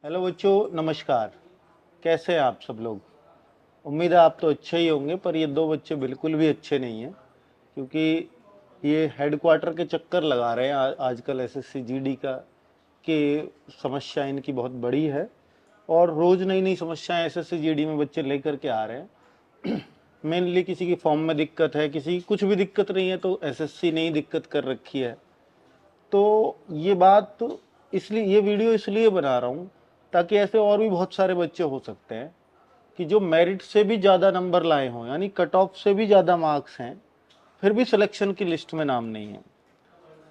Hello बच्चों, नमस्कार। कैसे हैं आप सब लोग? उम्मीद है आप तो अच्छे ही होंगे, पर ये दो बच्चे बिल्कुल भी अच्छे नहीं हैं, क्योंकि ये हेडक्वार्टर के चक्कर लगा रहे हैं आजकल एसएससी जीडी का कि समस्या इनकी बहुत बड़ी है और रोज़ नई नई समस्याएं एसएससी जीडी में बच्चे लेकर के आ रहे हैं। मेनली किसी की फॉर्म में दिक्कत है, किसी की कुछ भी दिक्कत नहीं है, तो एसएससी ने ही दिक्कत कर रखी है। तो ये बात इसलिए ये वीडियो इसलिए बना रहा हूँ ताकि ऐसे और भी बहुत सारे बच्चे हो सकते हैं कि जो मेरिट से भी ज़्यादा नंबर लाए हों, यानी कट ऑफ से भी ज़्यादा मार्क्स हैं, फिर भी सिलेक्शन की लिस्ट में नाम नहीं है।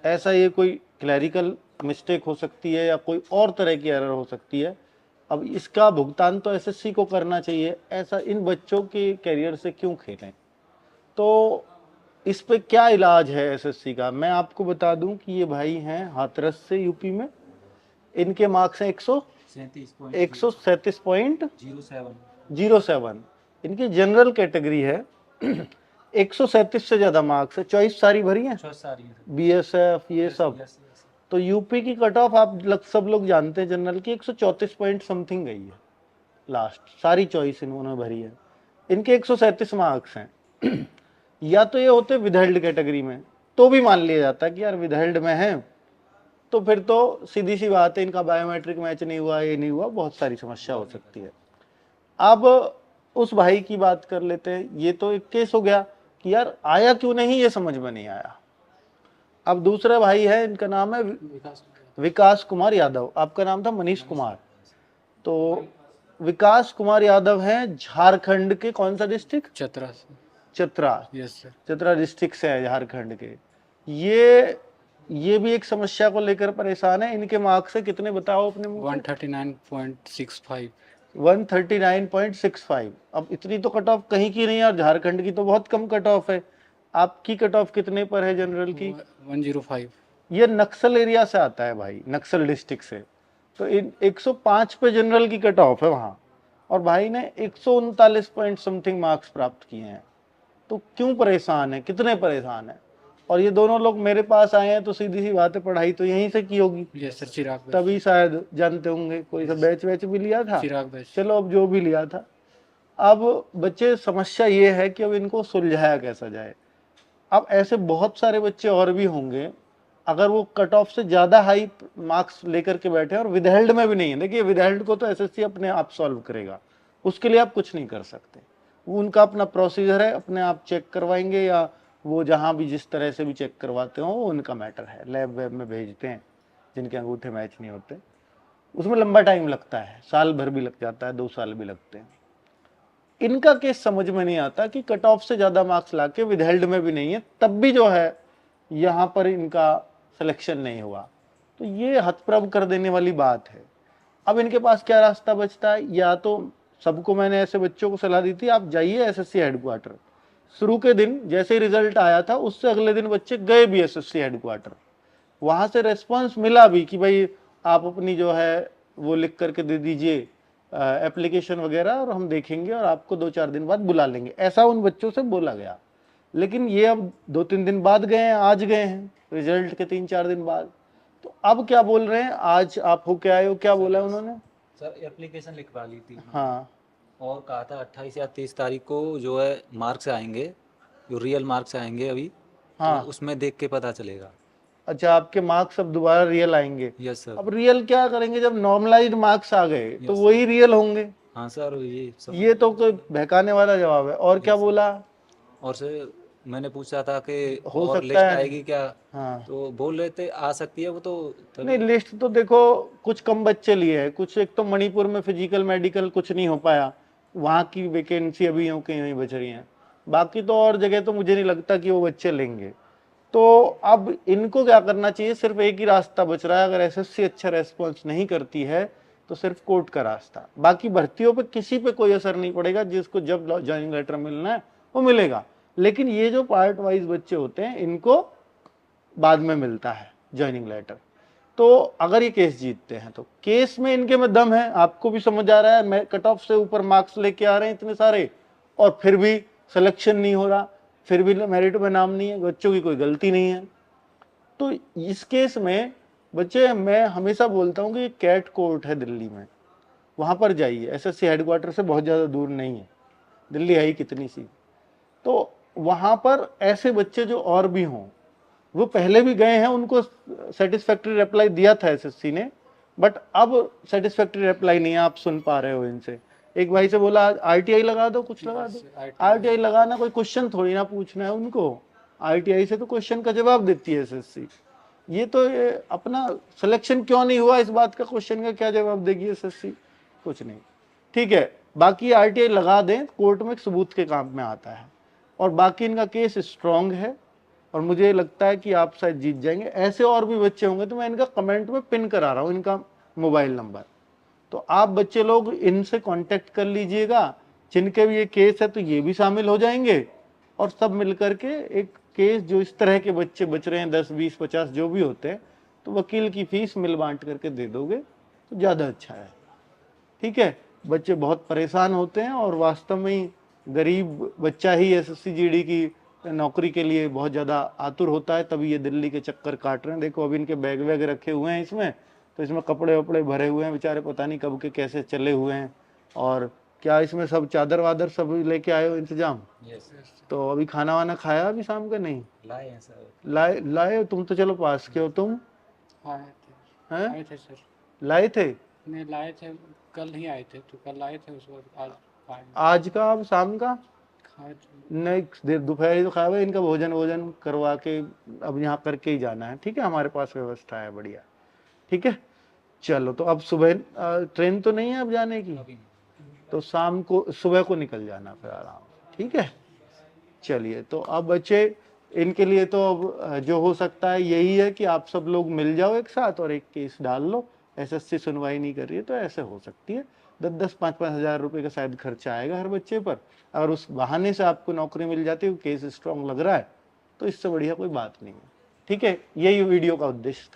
ऐसा ये कोई क्लैरिकल मिस्टेक हो सकती है या कोई और तरह की एरर हो सकती है। अब इसका भुगतान तो एसएससी को करना चाहिए, ऐसा इन बच्चों के कैरियर से क्यों खेलें? तो इस पे क्या इलाज है एसएससी का? मैं आपको बता दूं कि ये भाई हैं हाथरस से, यूपी में। इनके मार्क्स हैं 137.07। इनकी जनरल कैटेगरी है। 137 से ज्यादा मार्क्स है। चॉइस सारी भरी है, बीएसएफ ये सब। तो यूपी की कट ऑफ आप सब लोग जानते हैं जनरल की 134 पॉइंट समथिंग गई है लास्ट। सारी चॉइस इन्होंने भरी है। इनके 137 मार्क्स हैं। या तो ये होते विदहेल्ड कैटेगरी में, तो भी मान लिया जाता है कि यार विदहेल्ड में है, तो फिर तो सीधी सी बात है, इनका बायोमेट्रिक मैच नहीं हुआ, ये नहीं हुआ, बहुत सारी समस्या हो सकती है। अब उस भाई की बात कर लेते हैं। ये तो एक केस हो गया कि यार आया क्यों नहीं, ये समझ में नहीं आया। अब दूसरा भाई है, इनका नाम है विकास कुमार यादव। आपका नाम था मनीष कुमार। तो विकास कुमार यादव हैं झारखंड के, कौन सा डिस्ट्रिक्ट? चतरा से। Chatra. Yes sir. Chatra district से है, झारखंड के। ये भी एक समस्या को लेकर परेशान है। इनके मार्क्स है कितने, बताओ अपने मुंह से? 139.65। 139.65। अब इतनी तो कट ऑफ कहीं की नहीं है, और झारखंड की तो बहुत कम कट ऑफ है। आपकी कट ऑफ कितने पर है जनरल की? 105। ये नक्सल एरिया से आता है भाई, नक्सल डिस्ट्रिक्ट से। तो इन 105 पे जनरल की कट ऑफ है वहाँ, और भाई ने 139 पॉइंट समथिंग मार्क्स प्राप्त किए हैं। तो क्यों परेशान है, कितने परेशान है? और ये दोनों लोग मेरे पास आए हैं, तो सीधी सी बात है, पढ़ाई तो यहीं से की होगी। यस सर, चिराग बैच। तभी शायद जानते होंगे, कोई सा बैच वैच भी लिया था, चिराग बैच। चलो अब जो भी लिया था। अब बच्चे, समस्या ये है कि अब इनको सुलझाया कैसा जाए। अब ऐसे बहुत सारे बच्चे और भी होंगे, अगर वो कट ऑफ से ज्यादा हाई मार्क्स लेकर के बैठे और विदहेल्ड में भी नहीं है। देखिए, विदहेल्ड को तो एसएससी अपने आप सॉल्व करेगा, उसके लिए आप कुछ नहीं कर सकते। वो उनका अपना प्रोसीजर है, अपने आप चेक करवाएंगे, या वो जहां भी जिस तरह से भी चेक करवाते हो वो उनका मैटर है। लैब वैब में भेजते हैं जिनके अंगूठे मैच नहीं होते, उसमें लंबा टाइम लगता है, साल भर भी लग जाता है, 2 साल भी लगते हैं। इनका केस समझ में नहीं आता कि कट ऑफ से ज्यादा मार्क्स लाके विदहेल्ड में भी नहीं है, तब भी जो है यहाँ पर इनका सिलेक्शन नहीं हुआ। तो ये हतप्रभ कर देने वाली बात है। अब इनके पास क्या रास्ता बचता है? या तो सबको मैंने ऐसे बच्चों को सलाह दी थी, आप जाइए एसएससी हेडक्वार्टर। शुरू के दिन जैसे ही रिजल्ट आया था, उससे अगले दिन बच्चे गए भी एसएससी हेडक्वार्टर। वहां से रेस्पॉन्स मिला भी कि भाई आप अपनी जो है वो लिख करके दे दीजिए एप्लीकेशन वगैरह, और हम देखेंगे और आपको 2-4 दिन बाद बुला लेंगे, ऐसा उन बच्चों से बोला गया। लेकिन ये अब 2-3 दिन बाद गए हैं, आज गए हैं रिजल्ट के 3-4 दिन बाद। तो अब क्या बोल रहे हैं? आज आप होके आए हो, क्या बोला है उन्होंने? सर एप्लीकेशन लिखवा ली थी हाँ और कहा था 28 या 30 तारीख को जो है मार्क्स आएंगे, जो रियल मार्क्स आएंगे अभी, तो हाँ। उसमें देख के पता चलेगा। अच्छा, आपके मार्क्स अब दोबारा रियल आएंगे? Yes sir. अब रियल क्या करेंगे, जब नॉर्मलाइज्ड मार्क्स आ गए तो Yes, वही रियल होंगे। हाँ सर, ये सब। ये तो कोई बहकाने वाला जवाब है। और क्या बोला? और सर मैंने पूछा था कि हो और सकता लिस्ट है। आएगी क्या, हाँ, तो बोल रहे थे आ सकती है वो तो नहीं, तभी। लिस्ट तो देखो, कुछ कम बच्चे लिए हैं, कुछ एक तो मणिपुर में फिजिकल मेडिकल कुछ नहीं हो पाया, वहां की वैकेंसी अभी यूं की यूं बच रही हैं। बाकी तो और जगह तो मुझे नहीं लगता कि वो बच्चे लेंगे। तो अब इनको क्या करना चाहिए? सिर्फ एक ही रास्ता बच रहा है। अगर एसएससी अच्छा रेस्पॉन्स नहीं करती है तो सिर्फ कोर्ट का रास्ता। बाकी भर्तियों पे किसी पे कोई असर नहीं पड़ेगा, जिसको जब ज्वाइनिंग लेटर मिलना है वो मिलेगा। लेकिन ये जो पार्ट वाइज बच्चे होते हैं, इनको बाद में मिलता है ज्वाइनिंग लेटर। तो अगर ये केस जीतते हैं तो केस में इनके में दम है, आपको भी समझ आ रहा है। मैं कट ऑफ से ऊपर मार्क्स लेके आ रहे हैं इतने सारे, और फिर भी सिलेक्शन नहीं हो रहा, फिर भी मेरिट में नाम नहीं है, बच्चों की कोई गलती नहीं है। तो इस केस में बच्चे, मैं हमेशा बोलता हूँ कि कैट कोर्ट है दिल्ली में, वहाँ पर जाइए, एसएससी हेडक्वार्टर से बहुत ज़्यादा दूर नहीं है, दिल्ली है ही कितनी सी। तो वहाँ पर ऐसे बच्चे जो और भी हों, वो पहले भी गए हैं, उनको सेटिस्फैक्ट्री रिप्लाई दिया था एसएससी ने, बट अब सेटिस्फैक्ट्री रिप्लाई नहीं है, आप सुन पा रहे हो इनसे। एक भाई से बोला आरटीआई लगा दो, कुछ लगा दो। आरटीआई लगाना कोई क्वेश्चन थोड़ी ना पूछना है उनको, आरटीआई से तो क्वेश्चन का जवाब देती है एसएससी। ये तो ये अपना सिलेक्शन क्यों नहीं हुआ इस बात का क्वेश्चन का क्या जवाब देगी एसएससी? कुछ नहीं। ठीक है, बाकी आरटीआई लगा दें, कोर्ट में एक सबूत के काम में आता है, और बाकी इनका केस स्ट्रांग है और मुझे लगता है कि आप शायद जीत जाएंगे। ऐसे और भी बच्चे होंगे तो मैं इनका कमेंट में पिन करा रहा हूँ इनका मोबाइल नंबर, तो आप बच्चे लोग इनसे कांटेक्ट कर लीजिएगा। जिनके भी ये केस है तो ये भी शामिल हो जाएंगे, और सब मिलकर के एक केस, जो इस तरह के बच्चे बच रहे हैं 10 20 50 जो भी होते हैं, तो वकील की फीस मिल बांट करके दे दोगे तो ज़्यादा अच्छा है। ठीक है, बच्चे बहुत परेशान होते हैं और वास्तव में ही गरीब बच्चा ही एसएससी जीडी की नौकरी के लिए बहुत ज़्यादा आतुर होता है, तभी ये दिल्ली के चक्कर काट रहे हैं। देखो अभी इनके बैग वैग रखे हुए हैं इसमें, तो इसमें कपड़े वपड़े भरे हुए हैं, बेचारे पता नहीं कब के कैसे चले हुए हैं। और क्या इसमें सब चादर वादर सब लेके आए हो इंतजाम? यस तो अभी खाना वाना खाया अभी शाम का? नहीं लाए हैं सर। लाए लाए तुम तो चलो पास के हो, तुम हैं आए थे सर, लाए थे? नहीं लाए थे, कल ही आए थे, तो कल आए थे, उसके बाद आज आए आज का अब शाम का खाए थे। नहीं, दोपहर तो खाया हुआ है, इनका भोजन वोजन करवा के अब यहाँ करके ही जाना है। ठीक है, हमारे पास व्यवस्था है बढ़िया। ठीक है, चलो तो अब सुबह ट्रेन तो नहीं है अब जाने की, अभी तो शाम को सुबह को निकल जाना फिर आराम से। ठीक है, चलिए तो अब बच्चे इनके लिए तो अब जो हो सकता है यही है कि आप सब लोग मिल जाओ एक साथ और एक केस डाल लो। एसएससी सुनवाई नहीं कर रही है तो ऐसे हो सकती है, 10-10 5-5 हज़ार रुपये का शायद खर्चा आएगा हर बच्चे पर। अगर उस बहाने से आपको नौकरी मिल जाती है, केस स्ट्रांग लग रहा है, तो इससे बढ़िया कोई बात नहीं है। ठीक है, यही वीडियो का उद्देश्य था।